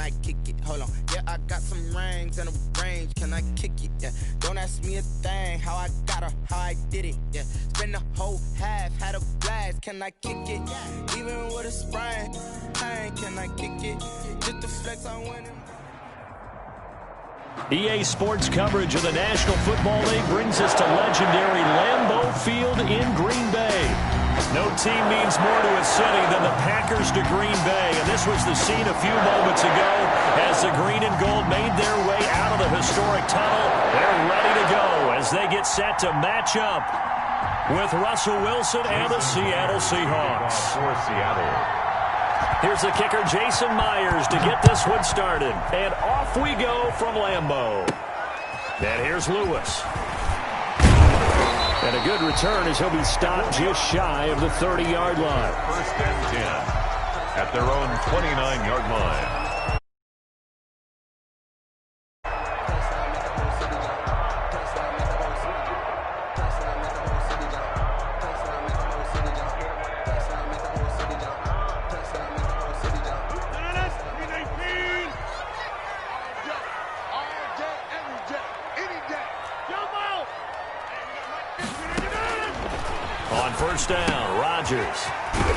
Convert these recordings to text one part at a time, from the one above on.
I kick it? Hold on. Yeah, I got some rings and a range. Can I kick it? Yeah. Don't ask me a thing. How I got her, how I did it. Yeah. Spend the whole half, had a blast. Can I kick it? Even with a sprain, can I kick it? Just the flex I win. EA Sports coverage of the National Football League brings us to legendary Lambeau Field in Green Bay. No team means more to its city than the Packers to Green Bay, and this was the scene a few moments ago as the green and gold made their way out of the historic tunnel. They're ready to go as they get set to match up with Russell Wilson and the Seattle Seahawks. For Seattle. Here's the kicker, Jason Myers, to get this one started. And off we go from Lambeau. And here's Lewis. And a good return as he'll be stopped just shy of the 30-yard line. First and 10 at their own 29-yard line. First down, Rodgers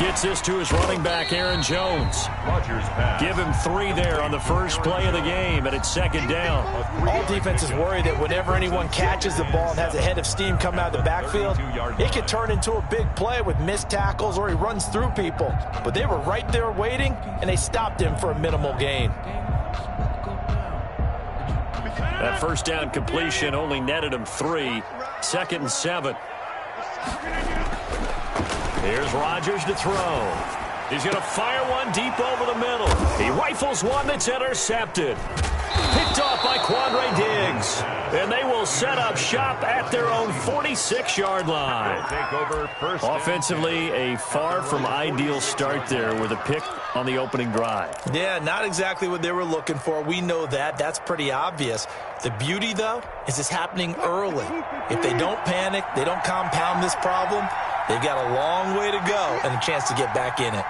gets this to his running back, Aaron Jones. Rodgers pass. Give him 3 there on the first play of the game, and it's second down. All defenses worry that whenever anyone catches the ball and has a head of steam come out of the backfield, it can turn into a big play with missed tackles or he runs through people. But they were right there waiting, and they stopped him for a minimal gain. That first down completion only netted him 3. Second and 7. Here's Rodgers to throw. He's going to fire one deep over the middle. He rifles one that's intercepted. Picked off by Quandre Diggs. And they will set up shop at their own 46-yard line. Take over first. Offensively, a far from ideal start there with a pick on the opening drive. Yeah, not exactly what they were looking for. We know that. That's pretty obvious. The beauty, though, is it's happening early. If they don't panic, they don't compound this problem, they've got a long way to go and a chance to get back in it.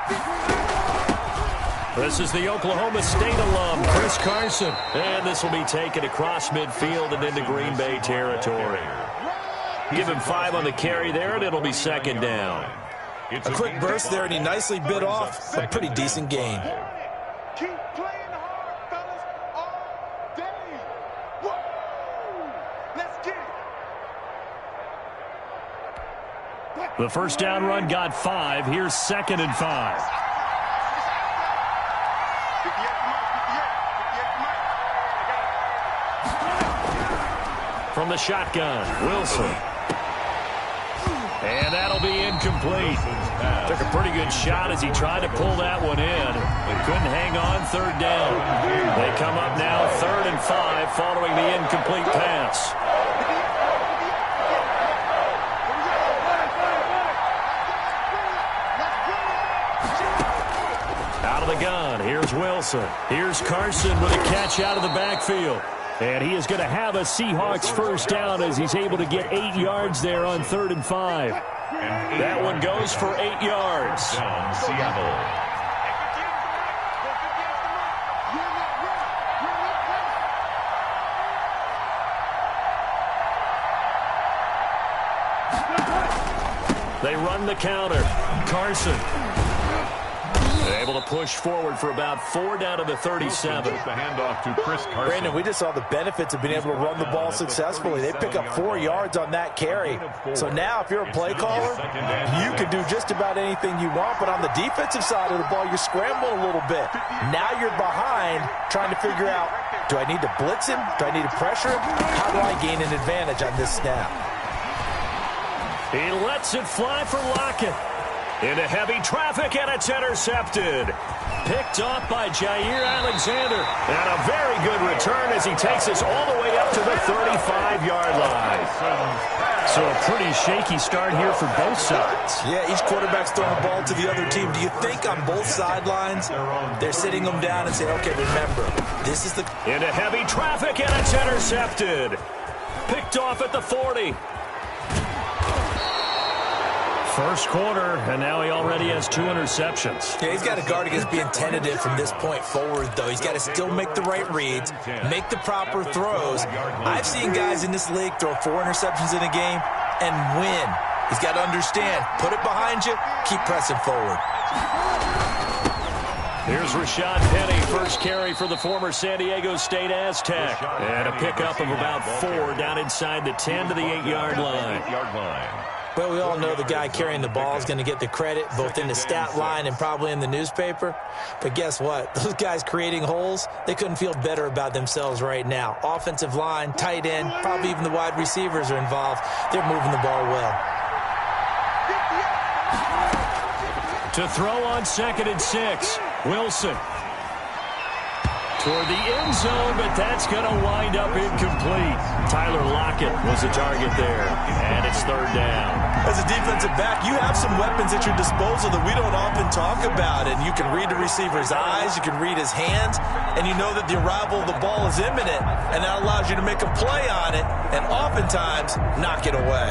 This is the Oklahoma State alum, Chris Carson. And this will be taken across midfield and into Green Bay territory. Give him 5 on the carry there, and it'll be second down. A quick burst there, and he nicely bit off a pretty decent gain. Keep playing hard, fellas, all day. Whoa! Let's get it. The first down run got 5. Here's second and 5. From the shotgun, Wilson. And that'll be incomplete. Took a pretty good shot as he tried to pull that one in. Couldn't hang on, third down. They come up now, 3rd and 5, following the incomplete pass. Out of the gun, here's Wilson. Here's Carson with a catch out of the backfield. And he is going to have a Seahawks first down as he's able to get 8 yards there on 3rd and 5. That one goes for 8 yards. Down Seattle. They run the counter. Carson able to push forward for about 4 down to the 37. The handoff to Chris Carson. Brandon, we just saw the benefits of being able to run the ball successfully. They pick up 4 yards on that carry. So now if you're a play caller, you can do just about anything you want. But on the defensive side of the ball, you're scrambling a little bit. Now you're behind trying to figure out, do I need to blitz him? Do I need to pressure him? How do I gain an advantage on this snap? He lets it fly for Lockett. Into heavy traffic, and it's intercepted. Picked off by Jair Alexander. And a very good return as he takes us all the way up to the 35-yard line. So a pretty shaky start here for both sides. Yeah, each quarterback's throwing the ball to the other team. Do you think on both sidelines they're sitting them down and saying, okay, remember, this is the... Into heavy traffic, and it's intercepted. Picked off at the 40. First quarter, and now he already has 2 interceptions. Yeah, he's got to guard against being tentative from this point forward, though. He's got to still make the right reads, make the proper throws. I've seen guys in this league throw 4 interceptions in a game and win. He's got to understand, put it behind you, keep pressing forward. Here's Rashad Penny, first carry for the former San Diego State Aztec. And a pickup of about 4 down inside the 10 to the 8-yard line. Well, we all know the guy carrying the ball is going to get the credit, both in the stat line and probably in the newspaper. But guess what? Those guys creating holes, they couldn't feel better about themselves right now. Offensive line, tight end, probably even the wide receivers are involved. They're moving the ball well. To throw on 2nd and 6, Wilson. Toward the end zone, but that's going to wind up incomplete. Tyler Lockett was the target there, and it's 3rd down. As a defensive back, you have some weapons at your disposal that we don't often talk about, and you can read the receiver's eyes, you can read his hands, and you know that the arrival of the ball is imminent, and that allows you to make a play on it, and oftentimes knock it away.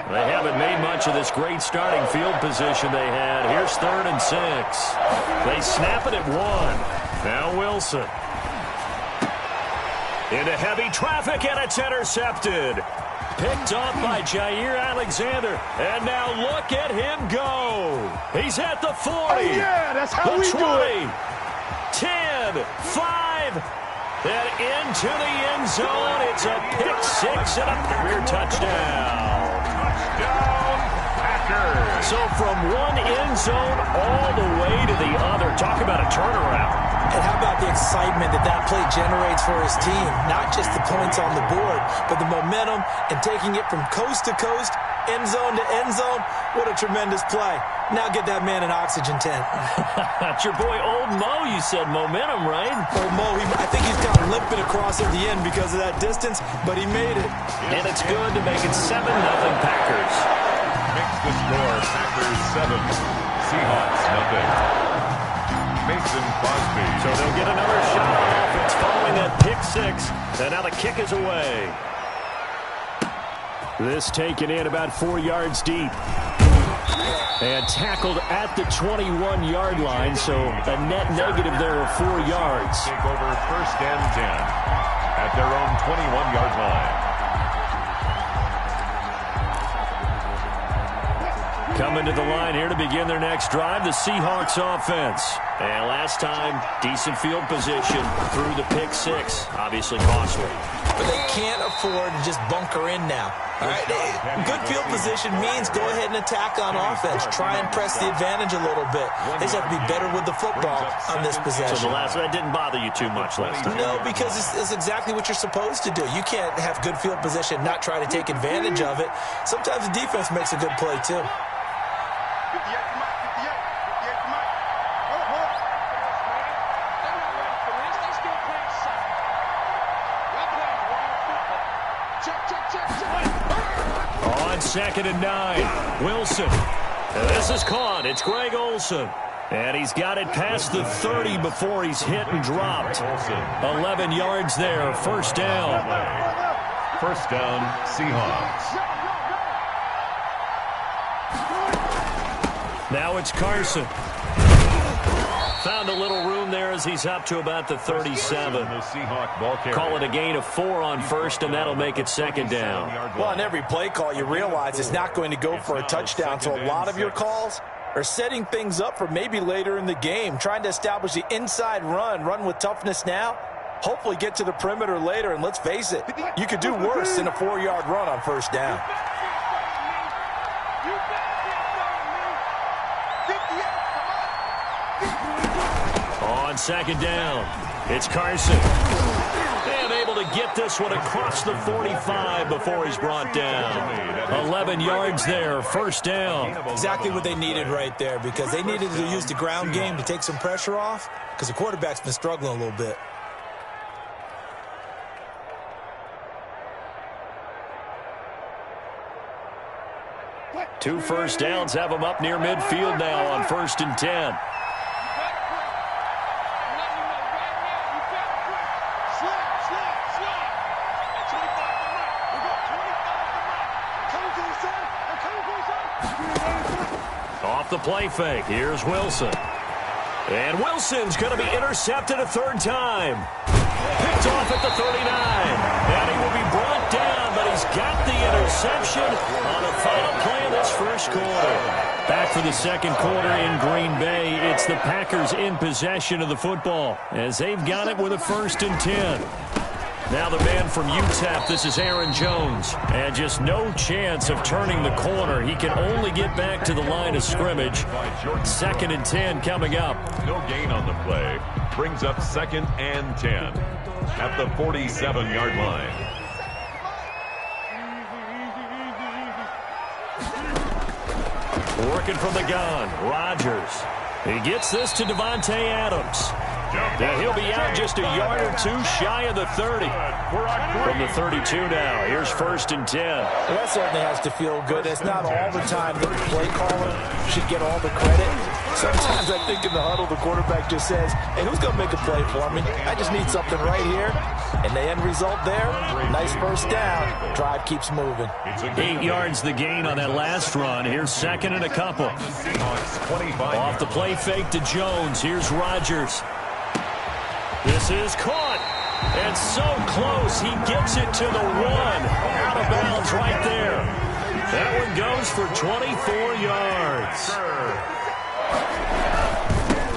They haven't made much of this great starting field position they had. Here's 3rd and 6. They snap it at 1. Now Wilson. Into heavy traffic, and it's intercepted. Picked off by Jair Alexander. And now look at him go. He's at the 40. Oh, yeah, that's how the we 20, do it. 10, 5, and into the end zone. It's a pick 6 and a Packer touchdown. So from one end zone all the way to the other. Talk about a turnaround. And how about the excitement that play generates for his team? Not just the points on the board, but the momentum and taking it from coast to coast, end zone to end zone. What a tremendous play. Now get that man an oxygen tent. That's your boy Old Mo, you said. Momentum, right? Old Mo, I think he's got limping across at the end because of that distance, but he made it. And it's good to make it 7-0 Packers. Makes the score Packers 7, Seahawks nothing. Mason Crosby. So they'll get another shot on offense following that pick 6. And now the kick is away. This taken in about 4 yards deep. And tackled at the 21-yard line, so a net negative there of 4 yards. Take over 1st and 10 at their own 21-yard line. Coming to the line here to begin their next drive, the Seahawks offense. And last time, decent field position through the pick 6. Obviously costly. But they can't afford to just bunker in now. All right, good field position means go ahead and attack on offense. Try and press the advantage a little bit. They just have to be better with the football on this possession. So that didn't bother you too much last time? No, because it's exactly what you're supposed to do. You can't have good field position, not try to take advantage of it. Sometimes the defense makes a good play, too. On 2nd and 9, Wilson. And this is caught. It's Greg Olsen. And he's got it past the 30 before he's hit and dropped. 11 yards there, 1st down. 1st down, Seahawks. Now it's Carson. Found a little room there as he's up to about the 37. Call it a gain of 4 on 1st, and that'll make it 2nd down. Well, on every play call, you realize it's not going to go for a touchdown, so a lot of your calls are setting things up for maybe later in the game, trying to establish the inside run with toughness now, hopefully get to the perimeter later, and let's face it, you could do worse than a 4-yard run on 1st down. On 2nd down, it's Carson. And able to get this one across the 45 before he's brought down. 11 yards there, 1st down. Exactly what they needed right there, because they needed to use the ground game to take some pressure off, because the quarterback's been struggling a little bit. 2 first downs have them up near midfield now on 1st and 10. Off the play fake. Here's Wilson. And Wilson's going to be intercepted a 3rd time. Picked off at the 39. And he will be brought down, but he's got the interception on the final play of this 1st quarter. Back for the 2nd quarter in Green Bay. It's the Packers in possession of the football as they've got it with a 1st and 10. Now the man from UTEP, this is Aaron Jones. And just no chance of turning the corner. He can only get back to the line of scrimmage. 2nd and 10 coming up. No gain on the play. Brings up 2nd and 10 at the 47-yard line. Working from the gun, Rodgers. He gets this to Devontae Adams. Now he'll be out just a yard or 2 shy of the 30. From the 32 now, here's 1st and 10. Well, that certainly has to feel good. It's not all the time that the play caller should get all the credit. Sometimes I think in the huddle, the quarterback just says, hey, who's going to make a play for me? I just need something right here. And the end result there, nice 1st down. Drive keeps moving. 8 yards the gain on that last run. Here's 2nd and a couple. Off the play fake to Jones. Here's Rodgers. This is caught. And so close. He gets it to the 1. Out of bounds right there. That one goes for 24 yards.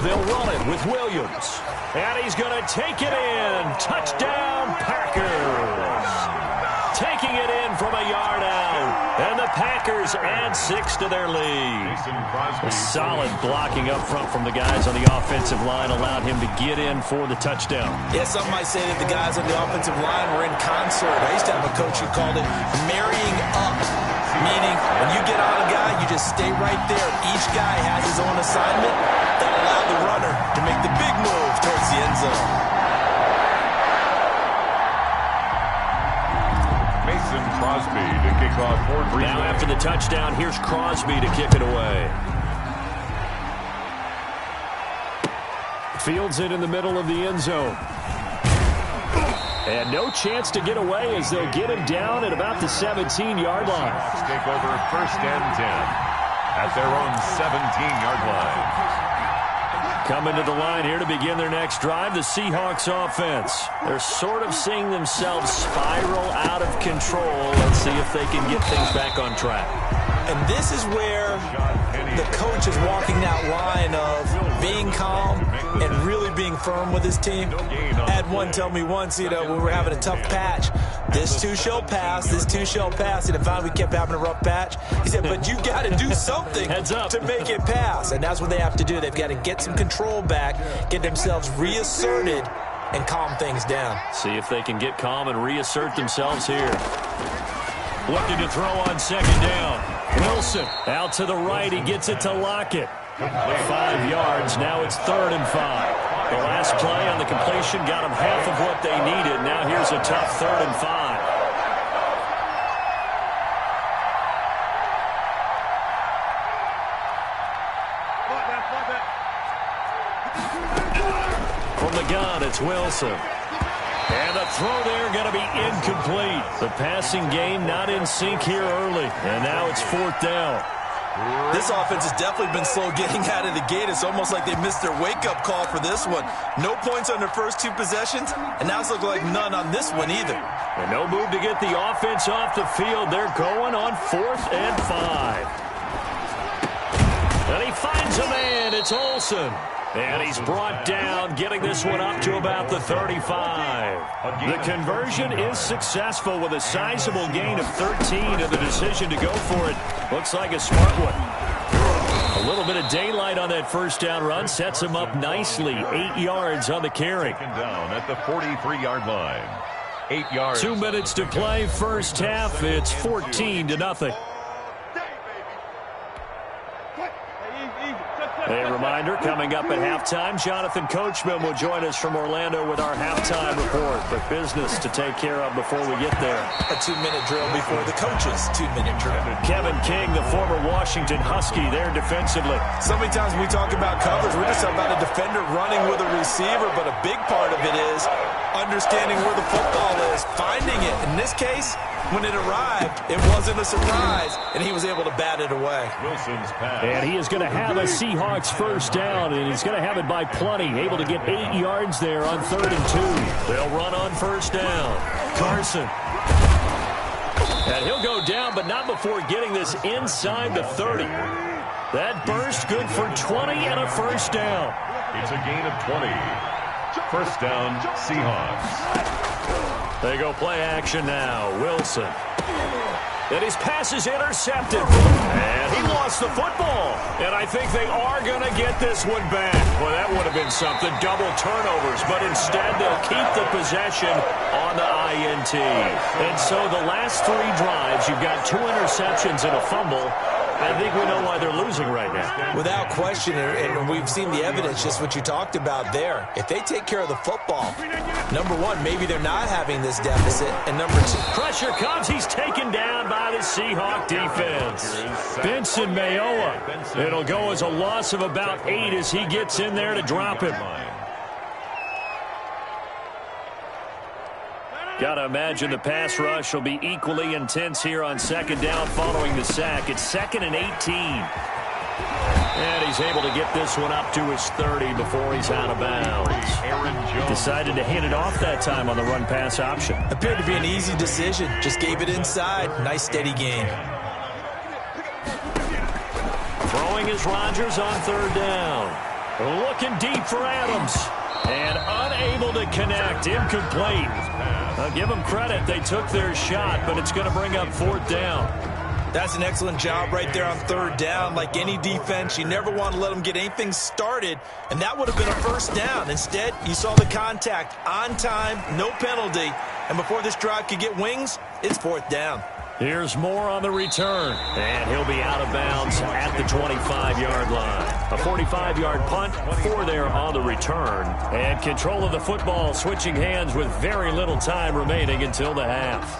They'll run it with Williams. And he's going to take it in. Touchdown, Packers. Taking it in from a yard out. And the Packers add 6 to their lead. A solid blocking up front from the guys on the offensive line allowed him to get in for the touchdown. Yeah, some might say that the guys on the offensive line were in concert. I used to have a coach who called it marrying up. Meaning, when you get on a guy, you just stay right there. Each guy has his own assignment. That allowed the runner to make the big move towards the end zone. Mason Crosby to kick off for Green Bay. Now after the touchdown, here's Crosby to kick it away. Fields it in the middle of the end zone. And no chance to get away as they'll get him down at about the 17-yard line. Take over 1st and 10 at their own 17-yard line. Coming to the line here to begin their next drive, the Seahawks offense. They're sort of seeing themselves spiral out of control. Let's see if they can get things back on track. And this is where the coach is walking that line of being calm and really being firm with his team. I had one tell me once, when we were having a tough patch, this too shall pass, this too shall pass. And finally we kept having a rough patch. He said, but you got to do something to make it pass. And that's what they have to do. They've got to get some control back, get themselves reasserted, and calm things down. See if they can get calm and reassert themselves here. Looking to throw on 2nd down. Wilson out to the right. He gets it to Lockett. 5 yards. Now it's 3rd and 5. The last play on the completion got them half of what they needed. Now here's a tough 3rd and 5. From the gun, it's Wilson. And the throw there going to be incomplete. The passing game not in sync here early. And now it's 4th down. This offense has definitely been slow getting out of the gate. It's almost like they missed their wake-up call for this one. No points on their first 2 possessions, and now it's looking like none on this one either. And no move to get the offense off the field. They're going on 4th and 5. And he finds a man. It's Olsen. And he's brought down, getting this one up to about the 35. The conversion is successful with a sizable gain of 13, and the decision to go for it looks like a smart one. A little bit of daylight on that 1st down run sets him up nicely. 8 yards on the carry. Down at the 43-yard line. 8 yards. 2 minutes to play, 1st half. It's 14-0. A reminder, coming up at halftime, Jonathan Coachman will join us from Orlando with our halftime report. But business to take care of before we get there. A 2-minute drill before the coach's 2-minute drill. Kevin King, the former Washington Husky, there defensively. So many times when we talk about coverage, we're just talking about a defender running with a receiver, but a big part of it is understanding where the football is, finding it. In this case, when it arrived, it wasn't a surprise, and he was able to bat it away. Wilson's pass. And he is going to have a Seahawks first down, and he's going to have it by plenty. Able to get 8 yards there on 3rd and 2. They'll run on first down. Carson. And he'll go down, but not before getting this inside the 30. That burst good for 20 and a first down. It's a gain of 20. First down, Seahawks. They go play action now. Wilson. And his pass is intercepted. And he lost the football. And I think they are going to get this one back. Well, that would have been something. Double turnovers. But instead, they'll keep the possession on the INT. And so the last 3 drives, you've got 2 interceptions and a fumble. I think we know why they're losing right now. Without question, and we've seen the evidence, just what you talked about there. If they take care of the football, number one, maybe they're not having this deficit, and number 2. Pressure comes. He's taken down by the Seahawk defense. Benson Mayowa. It'll go as a loss of about 8 as he gets in there to drop him. Got to imagine the pass rush will be equally intense here on 2nd down following the sack. It's 2nd and 18. And he's able to get this one up to his 30 before he's out of bounds. Decided to hand it off that time on the run-pass option. Appeared to be an easy decision. Just gave it inside. Nice steady gain. Throwing is Rodgers on 3rd down. Looking deep for Adams. And unable to connect. Incomplete. I'll give them credit. They took their shot, but it's going to bring up 4th down. That's an excellent job right there on 3rd down. Like any defense, you never want to let them get anything started, and that would have been a first down. Instead, you saw the contact on time, no penalty, and before this drive could get wings, it's 4th down. Here's Moore on the return, and he'll be out of bounds at the 25-yard line. A 45-yard punt, 4 there on the return, and control of the football switching hands with very little time remaining until the half.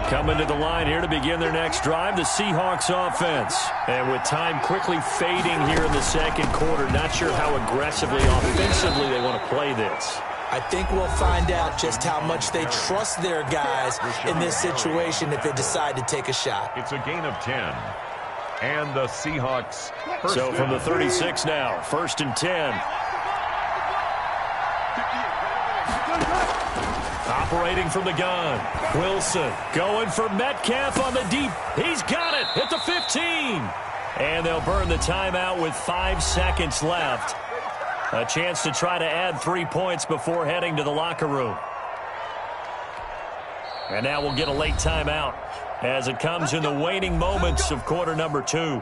Coming to the line here to begin their next drive, the Seahawks offense. And with time quickly fading here in the 2nd quarter, not sure how aggressively, offensively they want to play this. I think we'll find out just how much they trust their guys in this situation if they decide to take a shot. It's a gain of 10. And the Seahawks first So from the 36 now, 1st and 10. Operating from the gun. Wilson going for Metcalf on the deep. He's got it at the 15. And they'll burn the timeout with 5 seconds left. A chance to try to add 3 points before heading to the locker room. And now we'll get a late timeout as it comes in the waning moments of quarter number 2.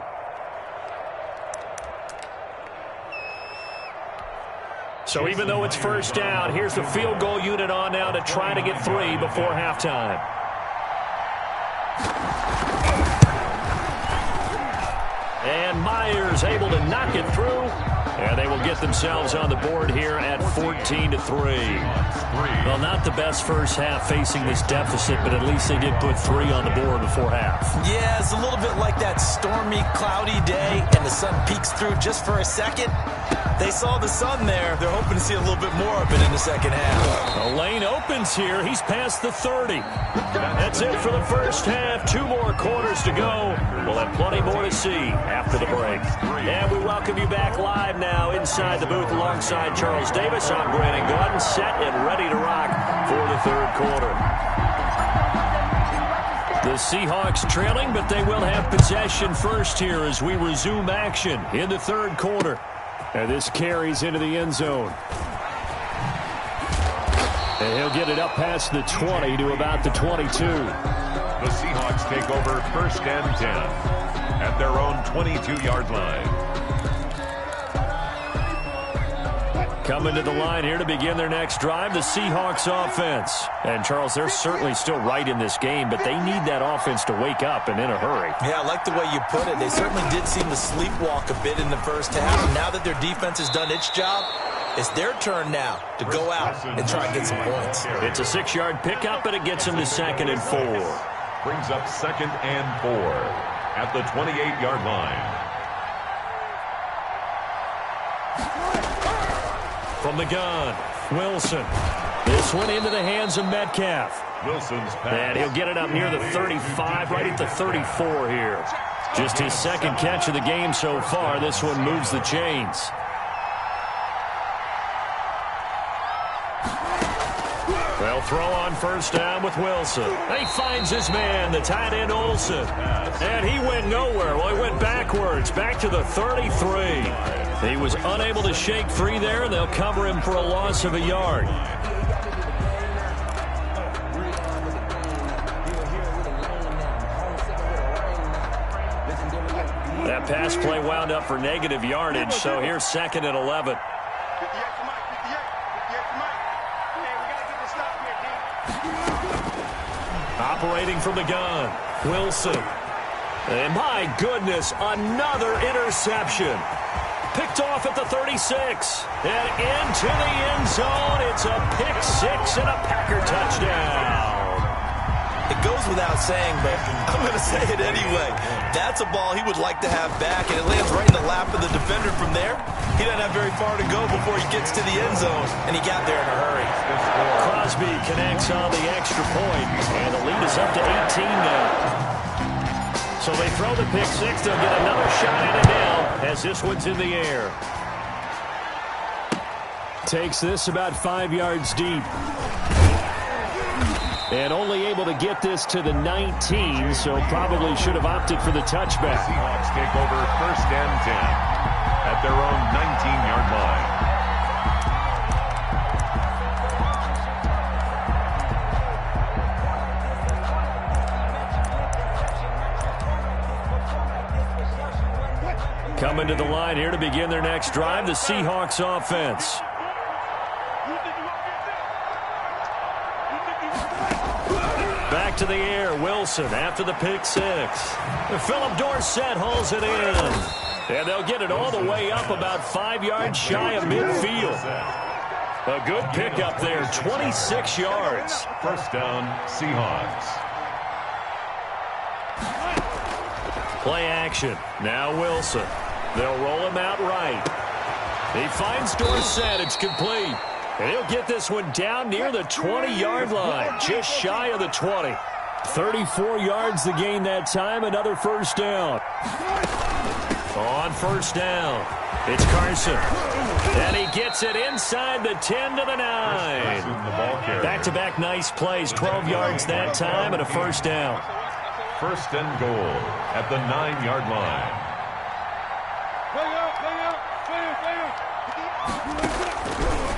So even though it's first down, here's the field goal unit on now to try to get 3 before halftime. And Myers able to knock it through. And they will get themselves on the board here at 14-3. Well, not the best first half facing this deficit, but at least they did put 3 on the board before half. Yeah, it's a little bit like that stormy, cloudy day, and the sun peeks through just for a second. They saw the sun there. They're hoping to see a little bit more of it in the second half. The lane opens here. He's past the 30. That's it for the first half. 2 more quarters to go. We'll have plenty more to see after the break. And we welcome you back live now inside the booth alongside Charles Davis. I'm Brandon Gordon, set and ready to rock for the 3rd quarter. The Seahawks trailing, but they will have possession first here as we resume action in the 3rd quarter. And this carries into the end zone. And he'll get it up past the 20 to about the 22. The Seahawks take over 1st and 10 at their own 22-yard line. Coming to the line here to begin their next drive, the Seahawks offense. And, Charles, they're certainly still right in this game, but they need that offense to wake up and in a hurry. Yeah, I like the way you put it. They certainly did seem to sleepwalk a bit in the first half. And now that their defense has done its job, it's their turn now to go out and try and get some points. It's a 6-yard pickup, and it gets them to 2nd and 4. Brings up 2nd and 4 at the 28-yard line. From the gun, Wilson. This one into the hands of Metcalf. Wilson's pass. And he'll get it up near the 35, right at the 34 here. Just his 2nd catch of the game so far. This one moves the chains. They'll throw on 1st down with Wilson. He finds his man, the tight end Olsen. And he went nowhere. Well, he went backwards, back to the 33. He was unable to shake free there, and they'll cover him for a loss of a yard. That pass play wound up for negative yardage, so here's 2nd and 11. Operating from the gun, Wilson. And my goodness, another interception. Picked off at the 36. And into the end zone. It's a pick 6 and a Packer touchdown. It goes without saying, but I'm going to say it anyway. That's a ball he would like to have back, and it lands right in the lap of the defender from there. He doesn't have very far to go before he gets to the end zone, and he got there in a hurry. Crosby connects on the extra point, and the lead is up to 18 now. So they throw the pick 6. They'll get another shot at it now as this one's in the air. Takes this about 5 yards deep. And only able to get this to the 19, so probably should have opted for the touchback. Seahawks take over 1st and 10 at their own 19-yard line. Coming to the line here to begin their next drive, the Seahawks offense. Back to the air, Wilson after the pick 6. Philip Dorsett hauls it in. And they'll get it all the way up about 5 yards shy of midfield. A good pickup there, 26 yards. 1st down, Seahawks. Play action. Now Wilson. They'll roll him out right. He finds Dorsett. It's complete. And he'll get this one down near the 20-yard line, just shy of the 20. 34 yards the gain that time, another 1st down. On 1st down, it's Carson. And he gets it inside the 10 to the 9. Back-to-back nice plays, 12 yards that time, and a 1st down. 1st and goal at the 9-yard line.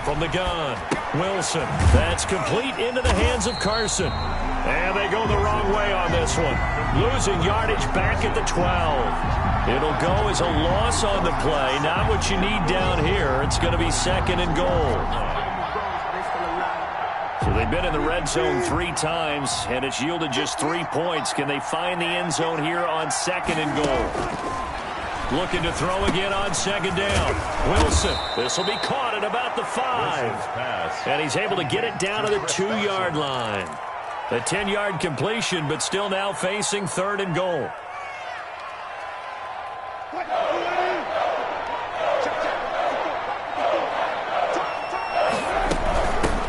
From the gun, Wilson. That's complete into the hands of Carson. And they go the wrong way on this one. Losing yardage back at the 12. It'll go as a loss on the play. Not what you need down here. It's going to be 2nd and goal. So they've been in the red zone 3 times, and it's yielded just 3 points. Can they find the end zone here on 2nd and goal? Looking to throw again on 2nd down. Wilson. This will be caught at about the 5. And he's able to get it down to the 2-yard line. A 10-yard completion, but still now facing 3rd and goal.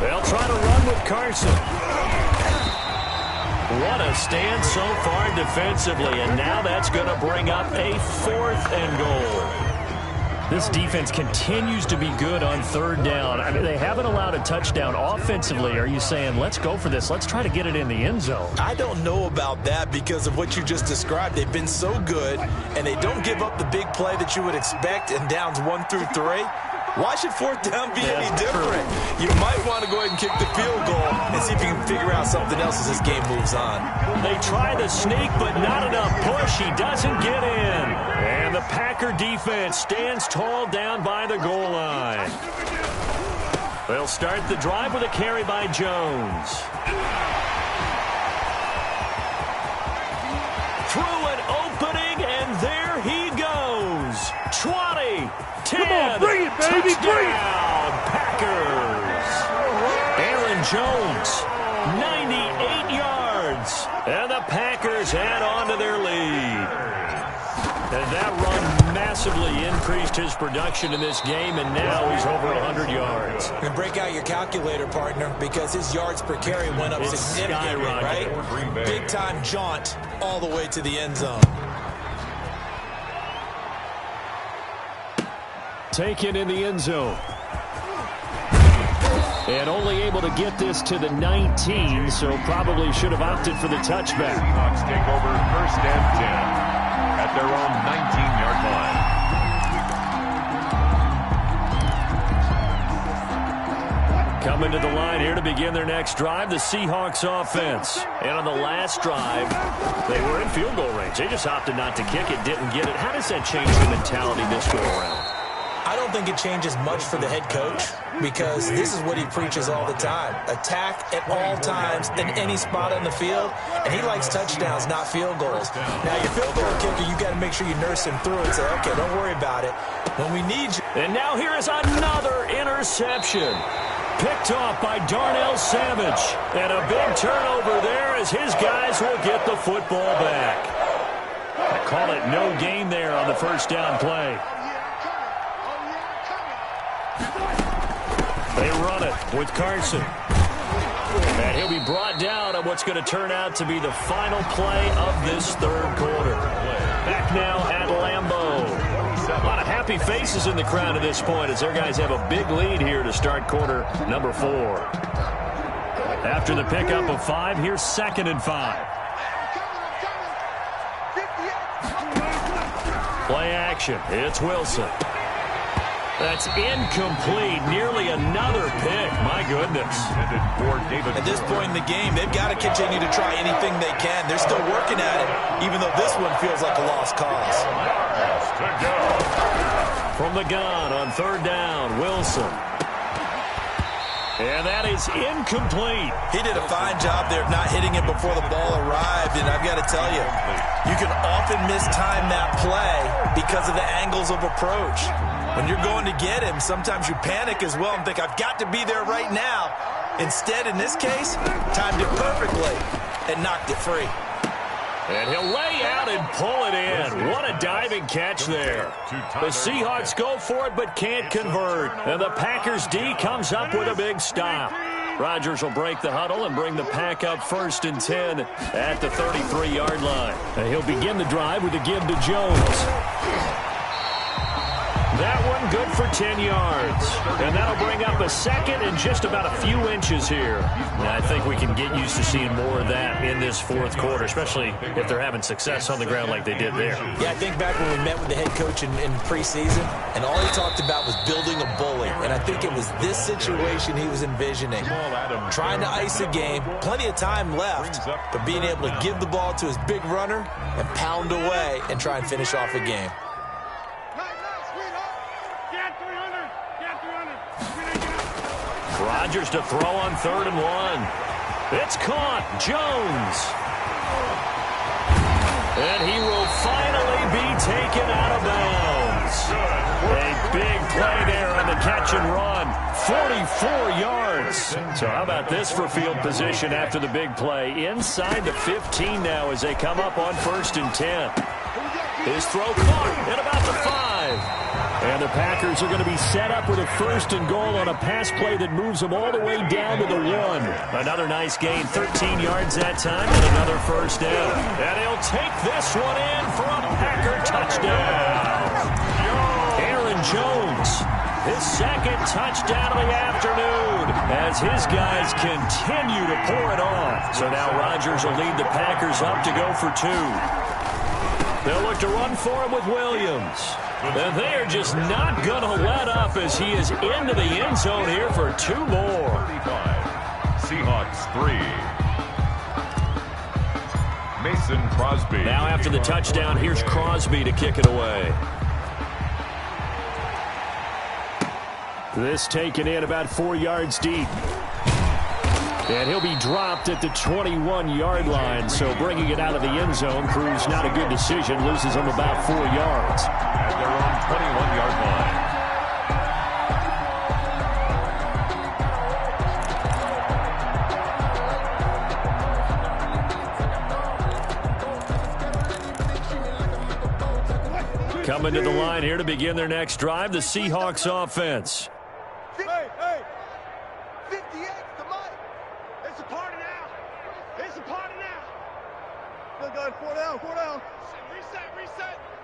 They'll try to run with Carson. What a stand so far defensively, and now that's going to bring up a 4th and goal. This defense continues to be good on 3rd down. I mean, they haven't allowed a touchdown offensively. Are you saying, let's go for this, let's try to get it in the end zone? I don't know about that because of what you just described. They've been so good, and they don't give up the big play that you would expect in downs 1 through 3. Why should 4th down be any different? You might want to go ahead and kick the field goal and see if you can figure out something else as this game moves on. They try the sneak, but not enough push. He doesn't get in. And the Packer defense stands tall down by the goal line. They'll start the drive with a carry by Jones. Through an opening, and there he goes. 20, 10, come on, bring it, baby, touchdown, Packers. Aaron Jones, 98 yards. And the Packers add on to their lead. And that run massively increased his production in this game, and now he's over 100 yards. And break out your calculator, partner, because his yards per carry went up significantly, right? Big-time jaunt all the way to the end zone. Taken in the end zone. And only able to get this to the 19, so probably should have opted for the touchback. Seahawks take over 1st and 10. At their own 19-yard line. Coming to the line here to begin their next drive, the Seahawks offense. And on the last drive, they were in field goal range. They just opted not to kick it, didn't get it. How does that change the mentality this go around? I don't think it changes much for the head coach because this is what he preaches all the time. Attack at all times in any spot on the field, and he likes touchdowns, not field goals. Now, your field goal kicker, you got to make sure you nurse him through and say, okay, don't worry about it. When we need you. And now here is another interception. Picked off by Darnell Savage. And a big turnover there as his guys will get the football back. I call it no gain there on the first down play. They run it with Carson. And he'll be brought down on what's going to turn out to be the final play of this third quarter. Back now at Lambeau. A lot of happy faces in the crowd at this point as their guys have a big lead here to start quarter number 4. After the pickup of 5, here's 2nd and 5. Play action. It's Wilson. That's incomplete. Nearly another pick. My goodness. At this point in the game, they've got to continue to try anything they can. They're still working at it, even though this one feels like a lost cause. From the gun on 3rd down, Wilson. And that is incomplete. He did a fine job there of not hitting it before the ball arrived, and I've got to tell you, you can often mistime that play because of the angles of approach. When you're going to get him, sometimes you panic as well and think, I've got to be there right now. Instead, in this case, timed it perfectly and knocked it free. And he'll lay out and pull it in. What a diving catch there. The Seahawks go for it but can't convert. And the Packers D comes up with a big stop. Rodgers will break the huddle and bring the Pack up 1st and 10 at the 33-yard line. And he'll begin the drive with a give to Jones. That one good for 10 yards. And that'll bring up a 2nd and just about a few inches here. And I think we can get used to seeing more of that in this 4th quarter, especially if they're having success on the ground like they did there. Yeah, I think back when we met with the head coach in preseason, and all he talked about was building a bully. And I think it was this situation he was envisioning. Trying to ice a game, plenty of time left, but being able to give the ball to his big runner and pound away and try and finish off a game. Rodgers to throw on 3rd and 1. It's caught. Jones. And he will finally be taken out of bounds. A big play there on the catch and run. 44 yards. So how about this for field position after the big play? Inside the 15 now as they come up on 1st and 10. His throw caught at about the 5. And the Packers are going to be set up with a 1st and goal on a pass play that moves them all the way down to the 1. Another nice gain, 13 yards that time, and another 1st down. And he'll take this one in for a Packer touchdown. Aaron Jones, his 2nd touchdown of the afternoon, as his guys continue to pour it on. So now Rodgers will lead the Packers up to go for 2. They'll look to run for him with Williams. And they are just not going to let up as he is into the end zone here for 2 more. Seahawks 3. Mason Crosby. Now after the touchdown, here's Crosby to kick it away. This taken in about 4 yards deep. And he'll be dropped at the 21-yard line. So bringing it out of the end zone proves not a good decision. Loses him about 4 yards. At their own 21-yard line. Coming to the line here to begin their next drive, the Seahawks offense. Hey, 58's the mic. It's a party now. It's a party now. Good guys, 4 down.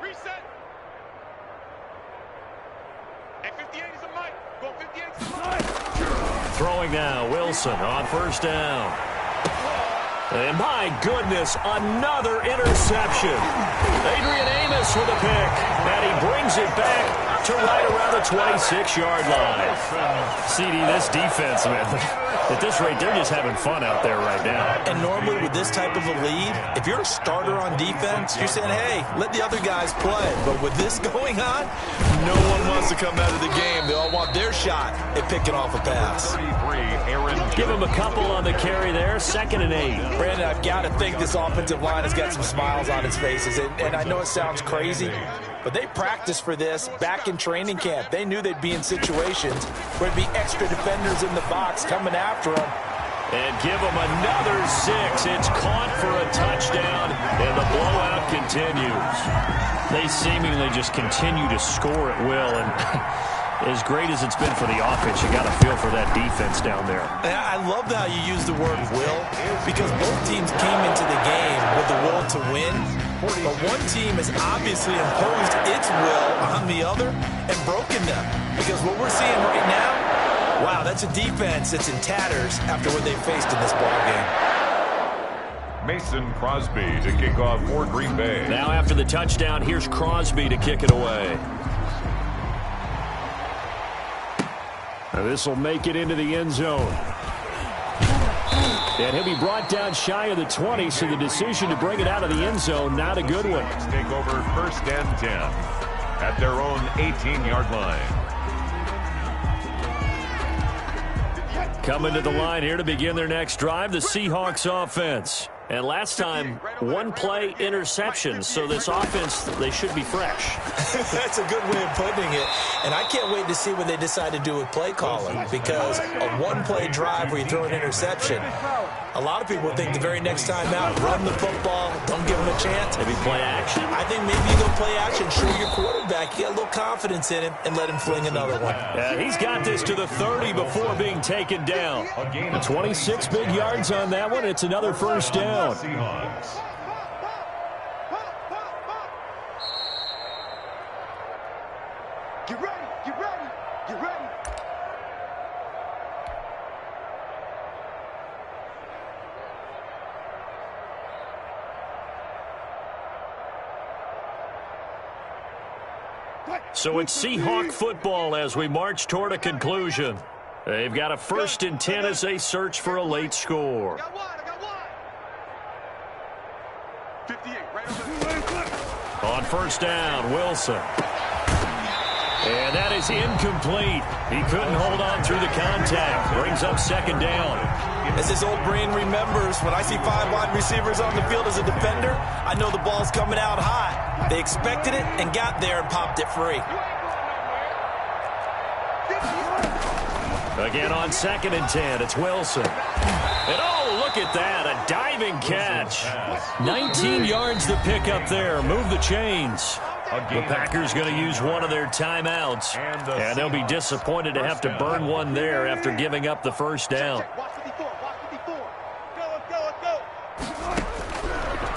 Reset. And 58 is the mic. Go 58 is the mic. Throwing now, Wilson on first down. And my goodness, another interception. Adrian Amos with a pick. And he brings it back to right around the 26-yard line. CD, this defense, man, at this rate, they're just having fun out there right now. And normally with this type of a lead, if you're a starter on defense, you're saying, hey, let the other guys play. But with this going on, no one wants to come out of the game. They all want their shot at picking off a pass. 33, Aaron. Give him a couple on the carry there, 2nd and 8. Brandon, I've got to think this offensive line has got some smiles on its faces. And I know it sounds crazy, but they practiced for this back in training camp. They knew they'd be in situations where there'd be extra defenders in the box coming after them. And give them another 6. It's caught for a touchdown, and the blowout continues. They seemingly just continue to score at will, and as great as it's been for the offense, you got to feel for that defense down there. I love how you use the word will, because both teams came into the game with the will to win, but one team has obviously imposed its will on the other and broken them. Because what we're seeing right now, wow, that's a defense that's in tatters after what they faced in this ballgame. Mason Crosby to kick off for Green Bay. Now after the touchdown, here's Crosby to kick it away. This will make it into the end zone. And he'll be brought down shy of the 20, so the decision to bring it out of the end zone, not a good one. Take over 1st and 10 at their own 18-yard line. Coming to the line here to begin their next drive, the Seahawks offense. And last time, 1-play interception, so this offense, they should be fresh. That's a good way of putting it. And I can't wait to see what they decide to do with play calling, because a 1-play drive where you throw an interception, a lot of people think the very next time out, run the football, don't give them a chance. Maybe play action. I think maybe you go play action, show your quarterback, you get a little confidence in him, and let him fling another one. He's got this to the 30 before being taken down. 26 big yards on that one. It's another first down. Seahawks. Get ready. So it's Seahawk football as we march toward a conclusion. They've got a 1st and 10 as they search for a late score. I got one. 58, right On first down, Wilson. And that is incomplete. He couldn't hold on through the contact. Brings up 2nd down. As his old brain remembers, when I see 5 wide receivers on the field as a defender, I know the ball's coming out hot. They expected it and got there and popped it free. Again on 2nd and 10, it's Wilson. And oh, look at that, a diving catch. 19 yards to pick up there. Move the chains. The Packers going to use one of their timeouts, and they'll be disappointed to have to burn one there after giving up the first down.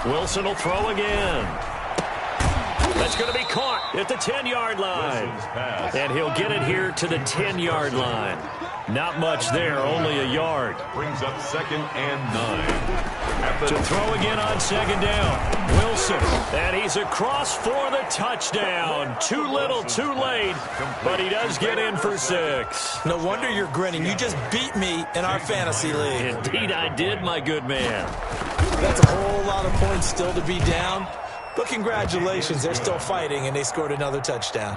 Wilson will throw again. That's going to be caught at the 10-yard line. And he'll get it here to the 10-yard line. Not much there, only a yard. Brings up 2nd and 9. To throw again on 2nd down. Wilson, and he's across for the touchdown. Too little, too late, but he does get in for 6. No wonder you're grinning. You just beat me in our fantasy league. Indeed I did, my good man. That's a whole lot of points still to be down. But congratulations, they're still fighting, and they scored another touchdown.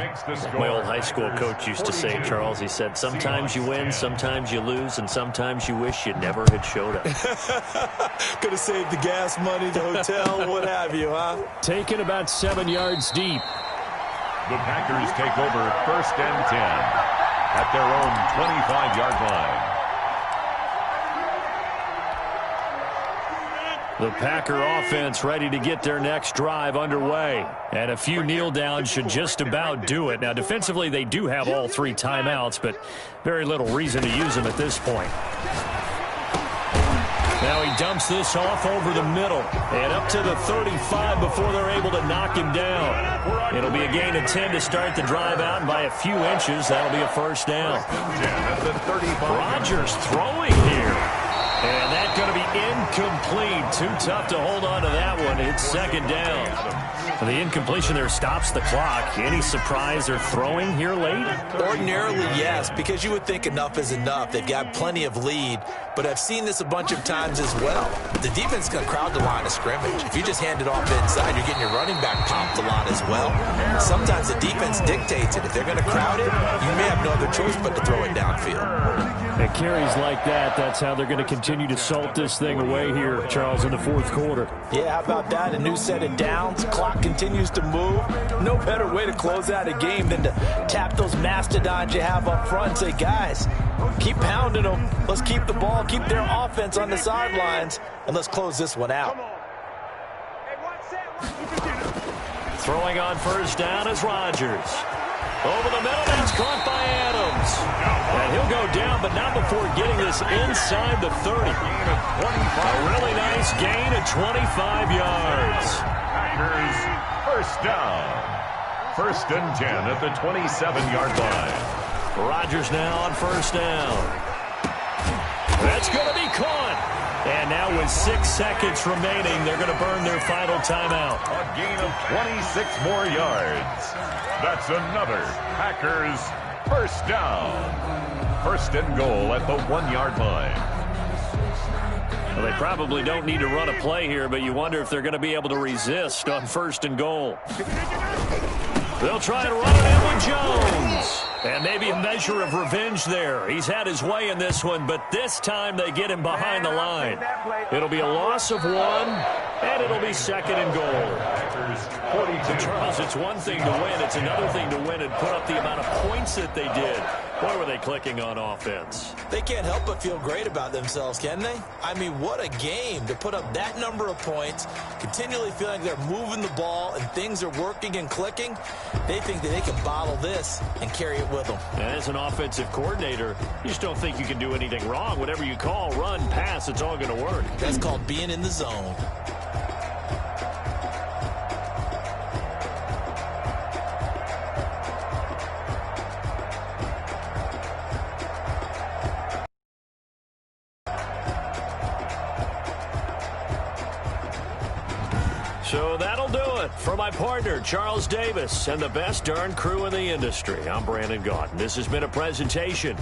My old high school coach used to say, Charles, he said, sometimes you win, sometimes you lose, and sometimes you wish you never had showed up. Could have saved the gas money, the hotel, what have you, huh? Taken about 7 yards deep. The Packers take over 1st and 10 at their own 25-yard line. The Packer offense ready to get their next drive underway. And a few kneel downs should just about do it. Now, defensively, they do have all 3 timeouts, but very little reason to use them at this point. Now he dumps this off over the middle and up to the 35 before they're able to knock him down. It'll be a gain of 10 to start the drive out, and by a few inches, that'll be a first down. Rodgers throwing here. And that's going to be incomplete. Too tough to hold on to that one. It's 2nd down. The incompletion there stops the clock. Any surprise they're throwing here late? Ordinarily, yes, because you would think enough is enough. They've got plenty of lead, but I've seen this a bunch of times as well. The defense can crowd the line of scrimmage. If you just hand it off inside, you're getting your running back popped a lot as well. Sometimes the defense dictates it. If they're going to crowd it, you may have no other choice but to throw it downfield. At carries like that, that's how they're going to continue to salt this thing away here, Charles, in the 4th quarter. Yeah, how about that? A new set of downs. Clock continues to move. No better way to close out a game than to tap those mastodons you have up front and say, guys, keep pounding them. Let's keep the ball, keep their offense on the sidelines, and let's close this one out. Throwing on 1st down is Rodgers. Over the middle, that's caught by Adams. And he'll go down, but not before getting this inside the 30. A really nice gain of 25 yards. Packers, 1st down. 1st and 10 at the 27-yard line. Rodgers now on 1st down. That's going to be caught. And now with 6 seconds remaining, they're going to burn their final timeout. A gain of 26 more yards. That's another Packers 1st down. 1st and goal at the 1-yard line. Well, they probably don't need to run a play here, but you wonder if they're going to be able to resist on 1st and goal. They'll try to run it in with Jones. And maybe a measure of revenge there. He's had his way in this one, but this time they get him behind the line. It'll be a loss of 1, and it'll be 2nd and goal. Charles, it's one thing to win. It's another thing to win and put up the amount of points that they did. Boy, were they clicking on offense. They can't help but feel great about themselves, can they? I mean, what a game to put up that number of points, continually feeling like they're moving the ball and things are working and clicking. They think that they can bottle this and carry it with them. As an offensive coordinator, you just don't think you can do anything wrong. Whatever you call, run, pass, it's all going to work. That's called being in the zone. So that'll do it for my partner, Charles Davis, and the best darn crew in the industry. I'm Brandon Gaudin. This has been a presentation